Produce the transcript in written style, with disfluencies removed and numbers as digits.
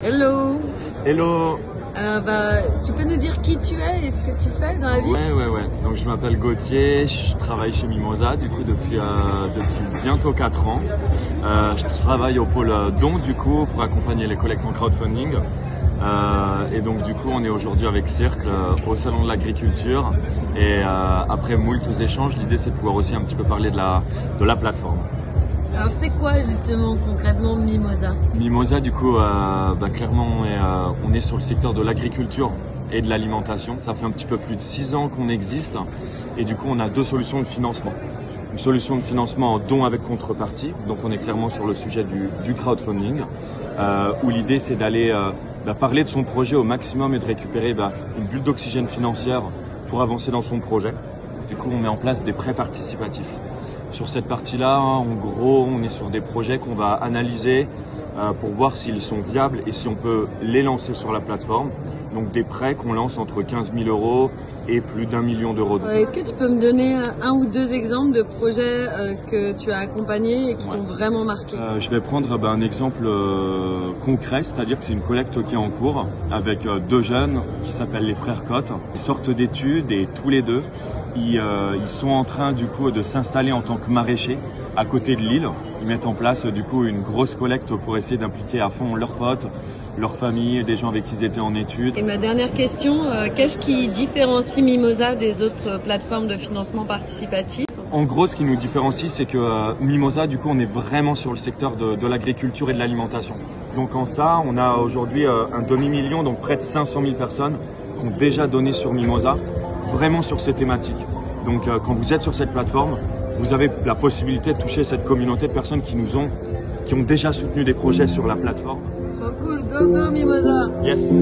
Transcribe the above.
Hello. Hello. Tu peux nous dire qui tu es et ce que tu fais dans la vie? Ouais. Donc je m'appelle Gauthier, je travaille chez Mimosa du coup depuis bientôt 4 ans. Je travaille au pôle don du coup pour accompagner les collectes en crowdfunding. Et donc du coup on est aujourd'hui avec Circle au salon de l'agriculture et après moult échanges, l'idée c'est de pouvoir aussi un petit peu parler de la plateforme. Alors c'est quoi justement concrètement Mimosa? Mimosa du coup clairement on est sur le secteur de l'agriculture et de l'alimentation. Ça fait un petit peu plus de 6 ans qu'on existe et du coup on a deux solutions de financement. Une solution de financement en don avec contrepartie, donc on est clairement sur le sujet du crowdfunding où l'idée c'est d'aller parler de son projet au maximum et de récupérer une bulle d'oxygène financière pour avancer dans son projet. Du coup on met en place des prêts participatifs. Sur cette partie-là, en gros, on est sur des projets qu'on va analyser pour voir s'ils sont viables et si on peut les lancer sur la plateforme. Donc des prêts qu'on lance entre 15 000 € et plus d'1 million d'euros. Est-ce que tu peux me donner un ou deux exemples de projets que tu as accompagnés et qui t'ont vraiment marqué? Je vais prendre un exemple concret, c'est-à-dire que c'est une collecte qui est en cours avec deux jeunes qui s'appellent les frères Cotte. Ils sortent d'études et tous les deux, ils sont en train du coup de s'installer en tant que maraîchers à côté de Lille. Ils mettent en place du coup une grosse collecte pour essayer d'impliquer à fond leurs potes, leur famille, des gens avec qui ils étaient en études. Et ma dernière question, qu'est-ce qui différencie Mimosa des autres plateformes de financement participatif? En gros, ce qui nous différencie, c'est que Mimosa, du coup, on est vraiment sur le secteur de l'agriculture et de l'alimentation. Donc en ça, on a aujourd'hui un demi-million, donc près de 500 000 personnes qui ont déjà donné sur Mimosa, vraiment sur ces thématiques. Donc quand vous êtes sur cette plateforme, vous avez la possibilité de toucher cette communauté de personnes qui ont déjà soutenu des projets sur la plateforme. Trop cool, go Mimosa! Yes.